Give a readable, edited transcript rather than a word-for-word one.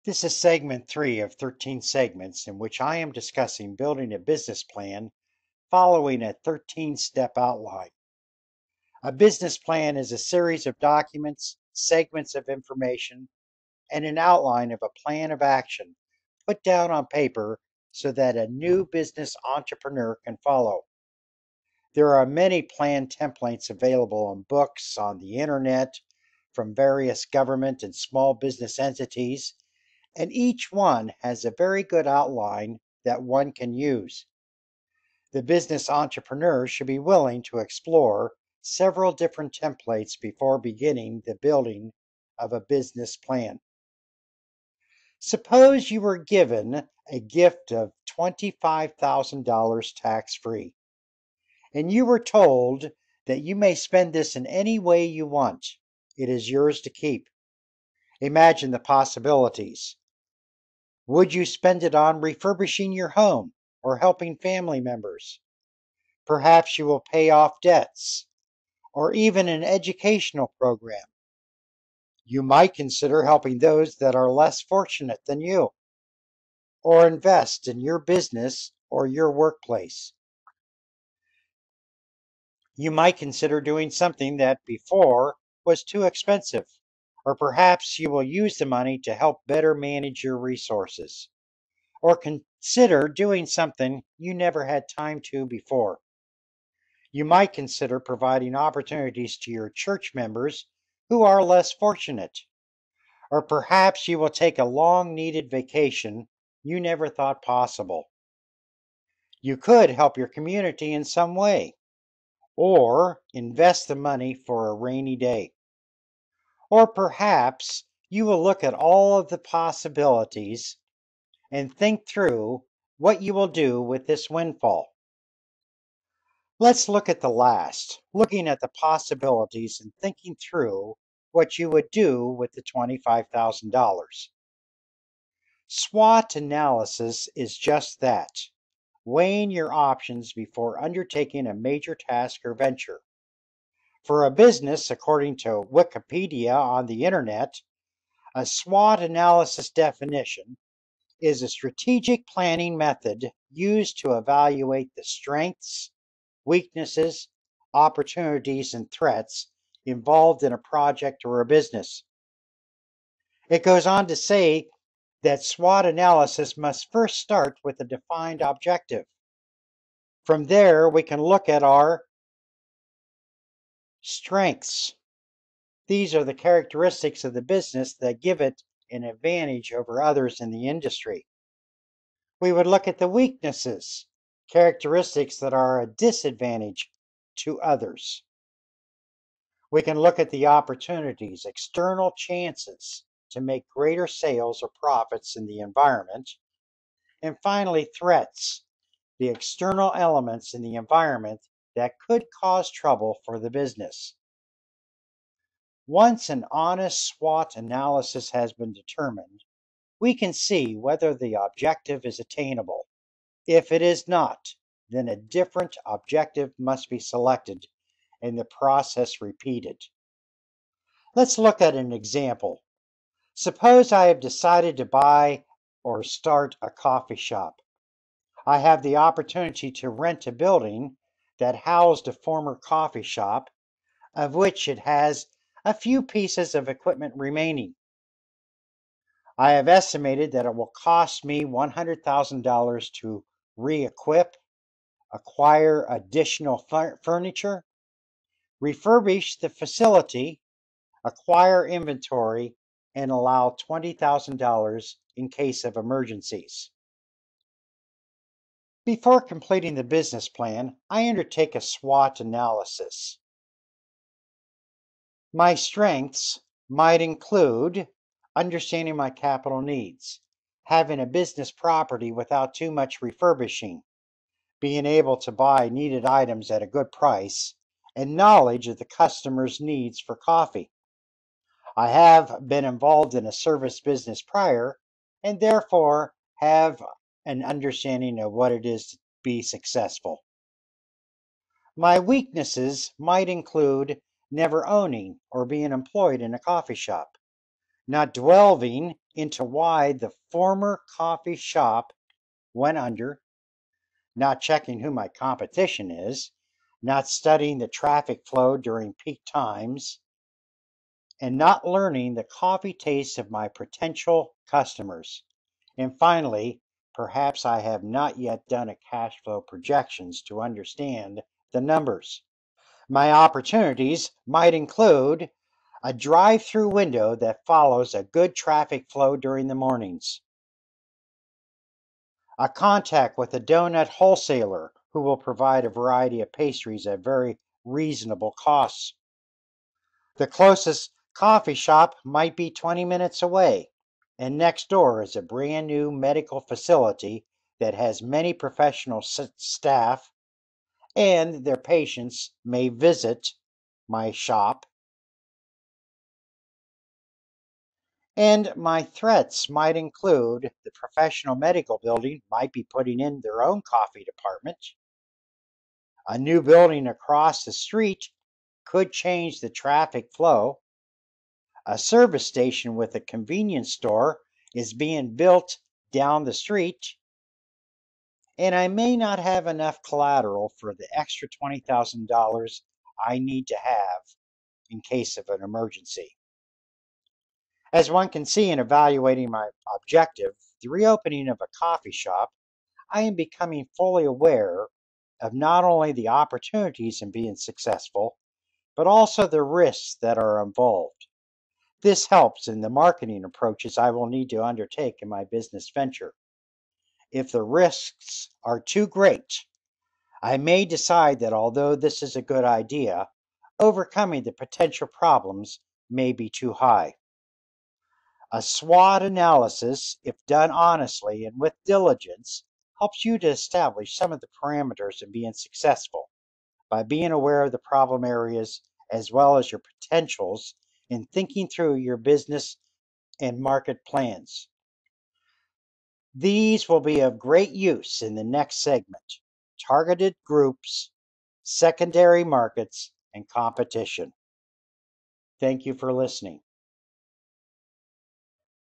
This is segment 3 of 13 segments in which I am discussing building a business plan following a 13-step outline. A business plan is a series of documents, segments of information, and an outline of a plan of action put down on paper so that a new business entrepreneur can follow. There are many plan templates available in books, on the internet, from various government and small business entities, and each one has a very good outline that one can use. The business entrepreneur should be willing to explore several different templates before beginning the building of a business plan. Suppose you were given a gift of $25,000 tax-free, and you were told that you may spend this in any way you want. It is yours to keep. Imagine the possibilities. Would you spend it on refurbishing your home or helping family members? Perhaps you will pay off debts or even an educational program. You might consider helping those that are less fortunate than you, or invest in your business or your workplace. You might consider doing something that before was too expensive, or perhaps you will use the money to help better manage your resources, or consider doing something you never had time to before. You might consider providing opportunities to your church members who are less fortunate, or perhaps you will take a long needed vacation you never thought possible. You could help your community in some way, or invest the money for a rainy day. Or perhaps you will look at all of the possibilities and think through what you will do with this windfall. Let's look at the last, looking at the possibilities and thinking through what you would do with the $25,000. SWOT analysis is just that, weighing your options before undertaking a major task or venture. For a business, according to Wikipedia on the internet, a SWOT analysis definition is a strategic planning method used to evaluate the strengths, weaknesses, opportunities, and threats involved in a project or a business. It goes on to say that SWOT analysis must first start with a defined objective. From there, we can look at our strengths. These are the characteristics of the business that give it an advantage over others in the industry. We would look at the weaknesses, characteristics that are a disadvantage to others. We can look at the opportunities, external chances to make greater sales or profits in the environment. And finally, threats, the external elements in the environment that could cause trouble for the business. Once an honest SWOT analysis has been determined, we can see whether the objective is attainable. If it is not, then a different objective must be selected and the process repeated. Let's look at an example. Suppose I have decided to buy or start a coffee shop. I have the opportunity to rent a building that housed a former coffee shop, of which it has a few pieces of equipment remaining. I have estimated that it will cost me $100,000 to re-equip, acquire additional furniture, refurbish the facility, acquire inventory, and allow $20,000 in case of emergencies. Before completing the business plan, I undertake a SWOT analysis. My strengths might include understanding my capital needs, having a business property without too much refurbishing, being able to buy needed items at a good price, and knowledge of the customer's needs for coffee. I have been involved in a service business prior and therefore have an understanding of what it is to be successful. My weaknesses might include never owning or being employed in a coffee shop, not dwelling into why the former coffee shop went under, not checking who my competition is, not studying the traffic flow during peak times, and not learning the coffee tastes of my potential customers. And finally, perhaps I have not yet done a cash flow projections to understand the numbers. My opportunities might include a drive-through window that follows a good traffic flow during the mornings, a contact with a donut wholesaler who will provide a variety of pastries at very reasonable costs. The closest coffee shop might be 20 minutes away, and next door is a brand new medical facility that has many professional staff, and their patients may visit my shop. And my threats might include the professional medical building might be putting in their own coffee department. A new building across the street could change the traffic flow. A service station with a convenience store is being built down the street. And I may not have enough collateral for the extra $20,000 I need to have in case of an emergency. As one can see in evaluating my objective, the reopening of a coffee shop, I am becoming fully aware of not only the opportunities in being successful, but also the risks that are involved. This helps in the marketing approaches I will need to undertake in my business venture. If the risks are too great, I may decide that although this is a good idea, overcoming the potential problems may be too high. A SWOT analysis, if done honestly and with diligence, helps you to establish some of the parameters in being successful by being aware of the problem areas as well as your potentials in thinking through your business and market plans. These will be of great use in the next segment: targeted groups, secondary markets, and competition. Thank you for listening.